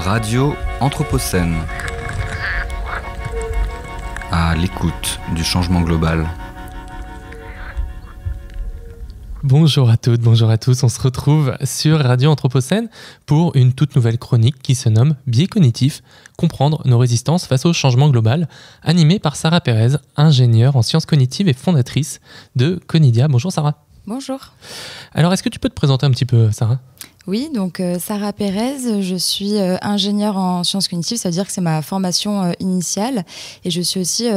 Radio Anthropocène. À l'écoute du changement global. Bonjour à toutes, bonjour à tous. On se retrouve sur Radio Anthropocène pour une toute nouvelle chronique qui se nomme Biais cognitifs, comprendre nos résistances face au changement global, animée par Sarah Pérez, ingénieure en sciences cognitives et fondatrice de Conidia. Bonjour Sarah. Bonjour. Alors, est-ce que tu peux te présenter un petit peu, Sarah ? Oui, donc Sarah Pérez, je suis ingénieure en sciences cognitives, ça veut dire que c'est ma formation initiale, et je suis aussi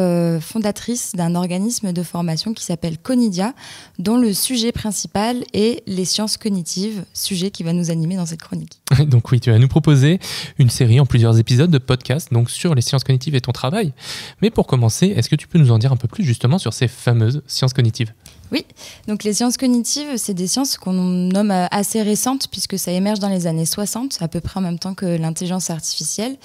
fondatrice d'un organisme de formation qui s'appelle Conidia, dont le sujet principal est les sciences cognitives, sujet qui va nous animer dans cette chronique. Donc oui, tu vas nous proposer une série en plusieurs épisodes de podcast donc sur les sciences cognitives et ton travail. Mais pour commencer, est-ce que tu peux nous en dire un peu plus justement sur ces fameuses sciences cognitives ? Oui, donc les sciences cognitives, c'est des sciences qu'on nomme assez récentes puisque ça émerge dans les années 60, à peu près en même temps que l'intelligence artificielle.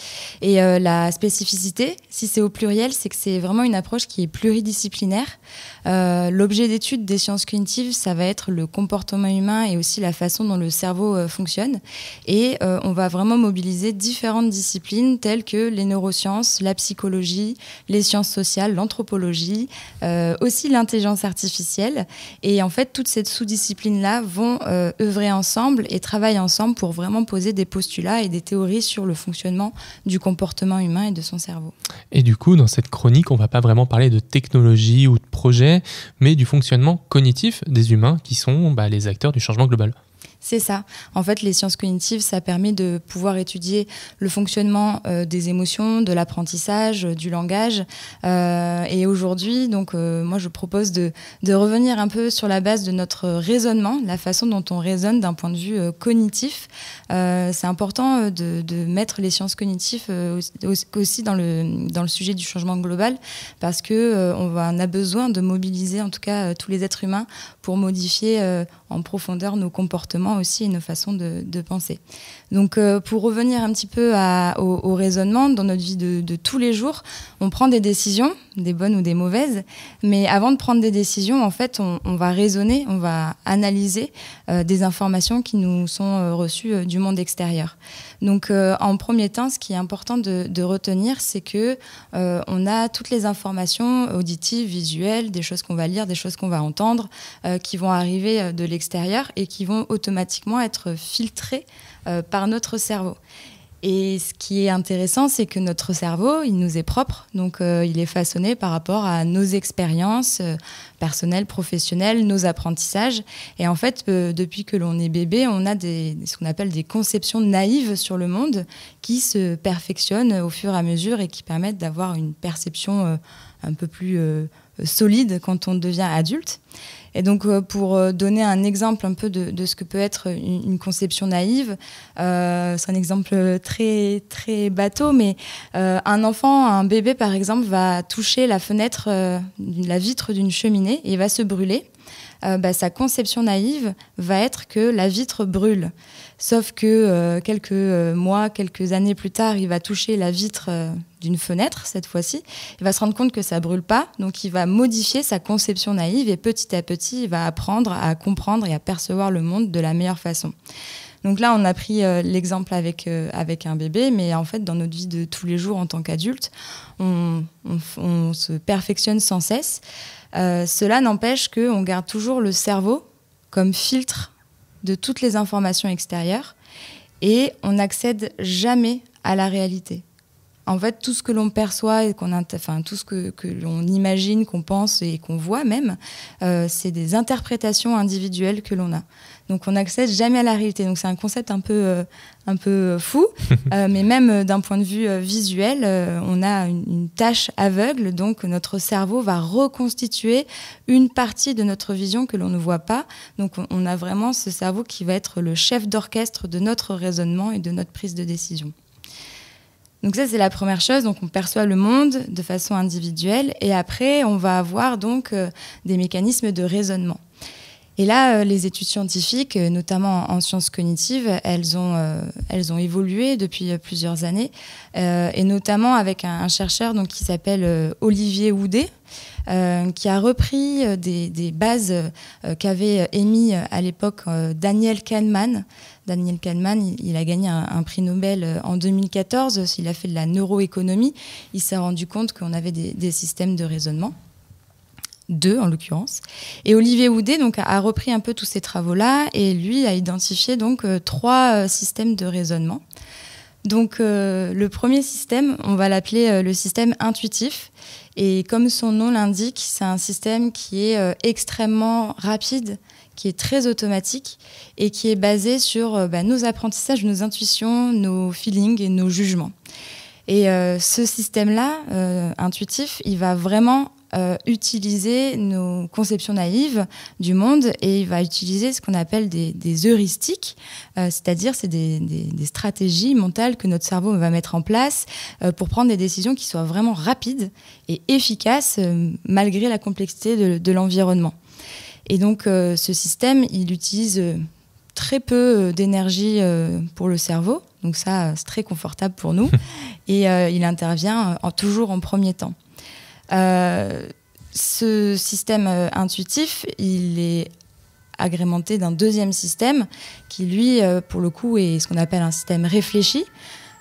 Et la spécificité, si c'est au pluriel, c'est que c'est vraiment une approche qui est pluridisciplinaire. L'objet d'étude des sciences cognitives, ça va être le comportement humain et aussi la façon dont le cerveau fonctionne. Et on va vraiment mobiliser différentes disciplines telles que les neurosciences, la psychologie, les sciences sociales, l'anthropologie, aussi l'intelligence artificielle. Et en fait, toutes ces sous-disciplines-là vont œuvrer ensemble et travailler ensemble pour vraiment poser des postulats et des théories sur le fonctionnement du comportement humain et de son cerveau. Et du coup, dans cette chronique, on ne va pas vraiment parler de technologie ou de projet, mais du fonctionnement cognitif des humains qui sont les acteurs du changement global. C'est ça. En fait, les sciences cognitives, ça permet de pouvoir étudier le fonctionnement des émotions, de l'apprentissage, du langage. Et aujourd'hui, donc, moi, je propose de revenir un peu sur la base de notre raisonnement, la façon dont on raisonne d'un point de vue cognitif. C'est important de mettre les sciences cognitives aussi dans le sujet du changement global parce qu'on a besoin de mobiliser, en tout cas, tous les êtres humains pour modifier en profondeur nos comportements aussi et nos façons de penser. Donc pour revenir un petit peu au raisonnement, dans notre vie de tous les jours, on prend des décisions, des bonnes ou des mauvaises, mais avant de prendre des décisions, en fait, on va raisonner, on va analyser des informations qui nous sont reçues du monde extérieur. Donc en premier temps, ce qui est important de retenir, c'est que on a toutes les informations auditives, visuelles, des choses qu'on va lire, des choses qu'on va entendre, qui vont arriver de l'extérieur et qui vont automatiquement être filtrées par notre cerveau. Et ce qui est intéressant, c'est que notre cerveau, il nous est propre, donc il est façonné par rapport à nos expériences personnelles, professionnelles, nos apprentissages. Et en fait, depuis que l'on est bébé, on a ce qu'on appelle des conceptions naïves sur le monde qui se perfectionnent au fur et à mesure et qui permettent d'avoir une perception un peu plus solide quand on devient adulte. Et donc, pour donner un exemple un peu de ce que peut être une conception naïve, c'est un exemple très, très bateau, mais un enfant, un bébé par exemple, va toucher la fenêtre, la vitre d'une cheminée et va se brûler. Sa conception naïve va être que la vitre brûle. Sauf que quelques mois, quelques années plus tard, il va toucher la vitre d'une fenêtre, cette fois-ci. Il va se rendre compte que ça ne brûle pas, donc il va modifier sa conception naïve et petit à petit, il va apprendre à comprendre et à percevoir le monde de la meilleure façon. Donc là, on a pris l'exemple avec un bébé, mais en fait, dans notre vie de tous les jours en tant qu'adulte, on se perfectionne sans cesse. Cela n'empêche qu'on garde toujours le cerveau comme filtre de toutes les informations extérieures et on n'accède jamais à la réalité. En fait, tout ce que l'on perçoit et tout ce que l'on imagine, qu'on pense et qu'on voit même, c'est des interprétations individuelles que l'on a. Donc, on n'accède jamais à la réalité. Donc, c'est un concept un peu fou, mais même d'un point de vue visuel, on a une tâche aveugle. Donc, notre cerveau va reconstituer une partie de notre vision que l'on ne voit pas. Donc, on a vraiment ce cerveau qui va être le chef d'orchestre de notre raisonnement et de notre prise de décision. Donc ça, c'est la première chose. Donc on perçoit le monde de façon individuelle et après, on va avoir donc des mécanismes de raisonnement. Et là, les études scientifiques, notamment en sciences cognitives, elles ont évolué depuis plusieurs années, et notamment avec un chercheur donc, qui s'appelle Olivier Houdet, qui a repris des bases qu'avait émis à l'époque Daniel Kahneman. Daniel Kahneman, il a gagné un prix Nobel en 2014. Il a fait de la neuroéconomie. Il s'est rendu compte qu'on avait des systèmes de raisonnement. 2 en l'occurrence. Et Olivier Houdet donc, a repris un peu tous ces travaux-là et lui a identifié donc 3 systèmes de raisonnement. Donc le premier système, on va l'appeler le système intuitif. Et comme son nom l'indique, c'est un système qui est extrêmement rapide, qui est très automatique et qui est basé sur nos apprentissages, nos intuitions, nos feelings et nos jugements. Et ce système-là, intuitif, il va vraiment utiliser nos conceptions naïves du monde et il va utiliser ce qu'on appelle des heuristiques, c'est-à-dire c'est des stratégies mentales que notre cerveau va mettre en place pour prendre des décisions qui soient vraiment rapides et efficaces malgré la complexité de l'environnement. Et donc ce système, il utilise très peu d'énergie pour le cerveau, donc ça c'est très confortable pour nous et il intervient toujours en premier temps. Ce système intuitif, il est agrémenté d'un deuxième système qui, lui, pour le coup, est ce qu'on appelle un système réfléchi.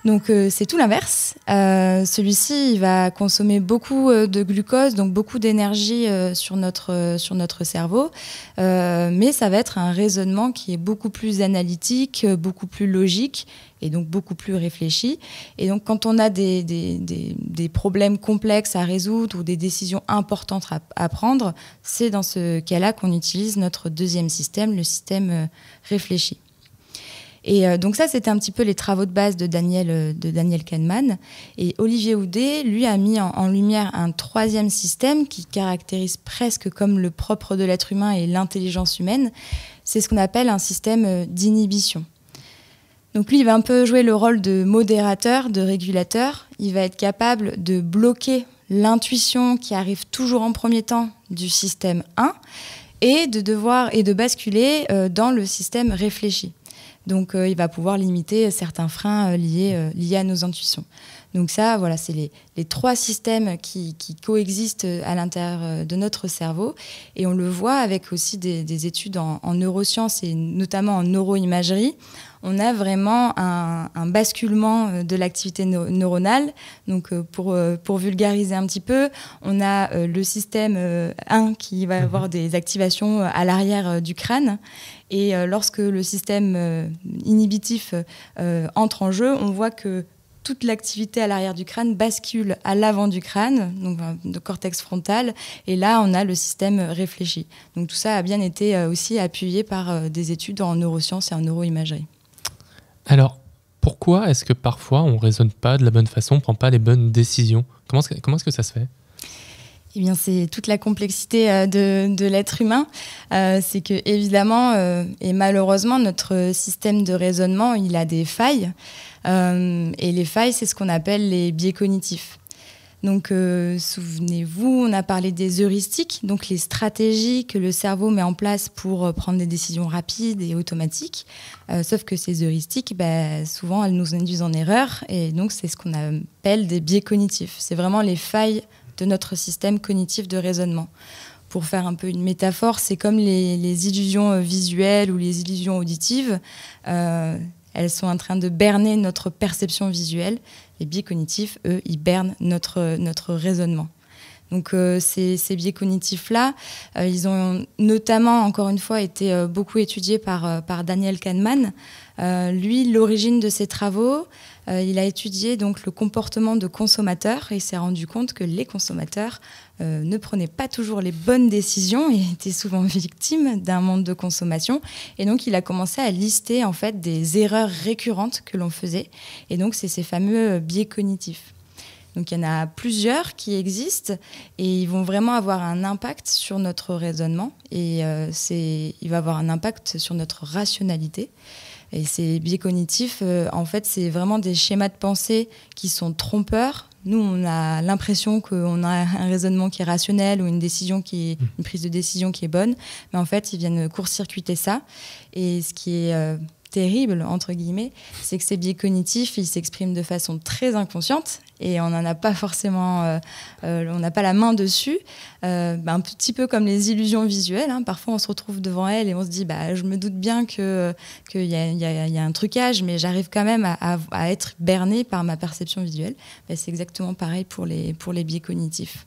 Donc, c'est tout l'inverse. Celui-ci, il va consommer beaucoup de glucose, donc beaucoup d'énergie sur notre cerveau. Mais ça va être un raisonnement qui est beaucoup plus analytique, beaucoup plus logique et donc beaucoup plus réfléchi. Et donc, quand on a des problèmes complexes à résoudre ou des décisions importantes à prendre, c'est dans ce cas-là qu'on utilise notre deuxième système, le système réfléchi. Et donc ça, c'était un petit peu les travaux de base de Daniel Kahneman. Et Olivier Houdet, lui, a mis en lumière un troisième système qui caractérise presque comme le propre de l'être humain et l'intelligence humaine. C'est ce qu'on appelle un système d'inhibition. Donc lui, il va un peu jouer le rôle de modérateur, de régulateur. Il va être capable de bloquer l'intuition qui arrive toujours en premier temps du système 1 et de basculer dans le système réfléchi. Donc, il va pouvoir limiter certains freins liés à nos intuitions. Donc ça, voilà, c'est les 3 systèmes qui coexistent à l'intérieur de notre cerveau. Et on le voit avec aussi des études en neurosciences et notamment en neuroimagerie. On a vraiment un basculement de l'activité neuronale. Donc, pour vulgariser un petit peu, on a le système 1 qui va avoir des activations à l'arrière du crâne. Et lorsque le système inhibitif entre en jeu, on voit que toute l'activité à l'arrière du crâne bascule à l'avant du crâne, donc le cortex frontal, et là on a le système réfléchi. Donc tout ça a bien été aussi appuyé par des études en neurosciences et en neuroimagerie. Alors, pourquoi est-ce que parfois on ne raisonne pas de la bonne façon, on ne prend pas les bonnes décisions ? Comment est-ce que ça se fait ? Eh bien, c'est toute la complexité de l'être humain. C'est que, évidemment, et malheureusement, notre système de raisonnement, il a des failles. Et les failles, c'est ce qu'on appelle les biais cognitifs. Donc, souvenez-vous, on a parlé des heuristiques, donc les stratégies que le cerveau met en place pour prendre des décisions rapides et automatiques. Sauf que ces heuristiques, souvent, elles nous induisent en erreur. Et donc, c'est ce qu'on appelle des biais cognitifs. C'est vraiment les failles de notre système cognitif de raisonnement. Pour faire un peu une métaphore, c'est comme les illusions visuelles ou les illusions auditives. Elles sont en train de berner notre perception visuelle. Les biais cognitifs, eux, ils bernent notre raisonnement. Donc ces biais cognitifs-là, ils ont notamment, encore une fois, été beaucoup étudiés par Daniel Kahneman. Lui, l'origine de ses travaux, il a étudié donc le comportement de consommateurs et s'est rendu compte que les consommateurs ne prenaient pas toujours les bonnes décisions et étaient souvent victimes d'un monde de consommation. Et donc, il a commencé à lister en fait des erreurs récurrentes que l'on faisait. Et donc, c'est ces fameux biais cognitifs. Donc, il y en a plusieurs qui existent et ils vont vraiment avoir un impact sur notre raisonnement et il va avoir un impact sur notre rationalité. Et ces biais cognitifs, en fait, c'est vraiment des schémas de pensée qui sont trompeurs. Nous, on a l'impression qu'on a un raisonnement qui est rationnel ou une prise de décision qui est bonne, mais en fait, ils viennent court-circuiter ça. Et ce qui est terrible, entre guillemets, c'est que ces biais cognitifs, ils s'expriment de façon très inconsciente et on n'en a pas forcément, on n'a pas la main dessus. Un petit peu comme les illusions visuelles, hein. Parfois, on se retrouve devant elles et on se dit, je me doute bien qu'il y a un trucage, mais j'arrive quand même à être berné par ma perception visuelle. C'est exactement pareil pour les biais cognitifs.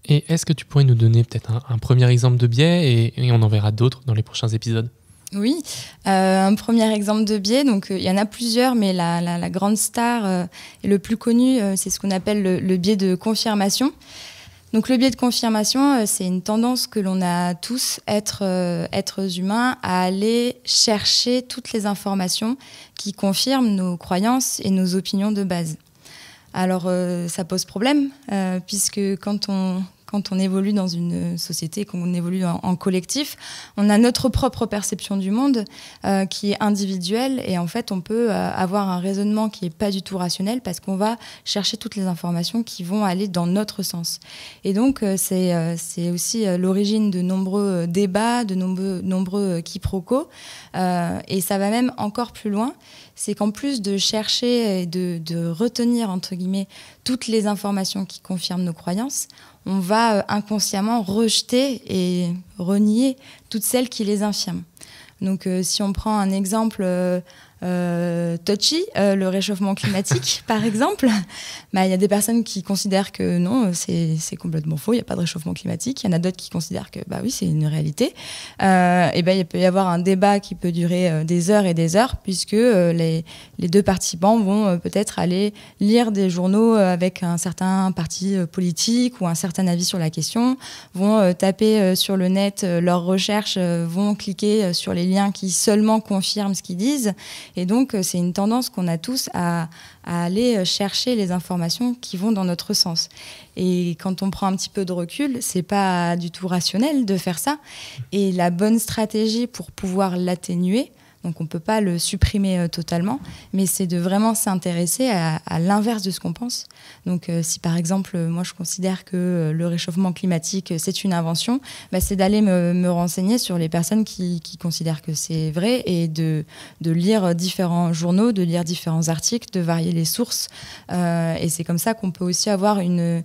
Et est-ce que tu pourrais nous donner peut-être un premier exemple de biais et on en verra d'autres dans les prochains épisodes? Oui, un premier exemple de biais, donc il y en a plusieurs, mais la grande star et le plus connu, c'est ce qu'on appelle le biais de confirmation. Donc le biais de confirmation, c'est une tendance que l'on a tous, êtres humains, à aller chercher toutes les informations qui confirment nos croyances et nos opinions de base. Alors ça pose problème, puisque quand on évolue dans une société, quand on évolue en collectif, on a notre propre perception du monde qui est individuelle et en fait on peut avoir un raisonnement qui n'est pas du tout rationnel parce qu'on va chercher toutes les informations qui vont aller dans notre sens. Et donc c'est aussi l'origine de nombreux débats, de nombreux quiproquos et ça va même encore plus loin. C'est qu'en plus de chercher et de retenir, entre guillemets, toutes les informations qui confirment nos croyances, on va inconsciemment rejeter et renier toutes celles qui les infirment. Donc si on prend un exemple touchy, le réchauffement climatique par exemple, il y a des personnes qui considèrent que non, c'est complètement faux, il n'y a pas de réchauffement climatique. Il y en a d'autres qui considèrent que oui, c'est une réalité. Il peut y avoir un débat qui peut durer des heures et des heures puisque les deux participants vont peut-être aller lire des journaux avec un certain parti politique ou un certain avis sur la question, vont taper sur le net leurs recherches, vont cliquer sur les liens qui seulement confirment ce qu'ils disent. Et donc, c'est une tendance qu'on a tous à aller chercher les informations qui vont dans notre sens. Et quand on prend un petit peu de recul, c'est pas du tout rationnel de faire ça. Et la bonne stratégie pour pouvoir l'atténuer, donc on peut pas le supprimer totalement, mais c'est de vraiment s'intéresser à l'inverse de ce qu'on pense. Donc si par exemple, moi je considère que le réchauffement climatique, c'est une invention, c'est d'aller me renseigner sur les personnes qui considèrent que c'est vrai et de lire différents journaux, de lire différents articles, de varier les sources. Et c'est comme ça qu'on peut aussi avoir une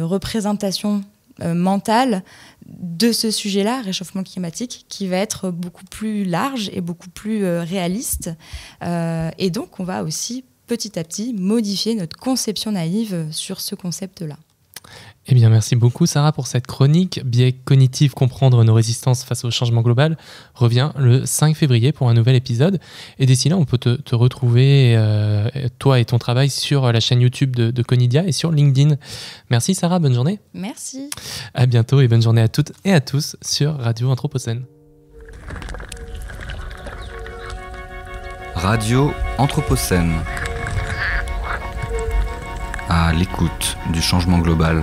représentation mentale de ce sujet-là, réchauffement climatique, qui va être beaucoup plus large et beaucoup plus réaliste. Et donc, on va aussi, petit à petit, modifier notre conception naïve sur ce concept-là. Eh bien, merci beaucoup Sarah pour cette chronique. Biais cognitifs, comprendre nos résistances face au changement global revient le 5 février pour un nouvel épisode. Et d'ici là, on peut te retrouver, toi et ton travail, sur la chaîne YouTube de Conidia et sur LinkedIn. Merci Sarah, bonne journée. Merci. À bientôt et bonne journée à toutes et à tous sur Radio Anthropocène. Radio Anthropocène. À l'écoute du changement global.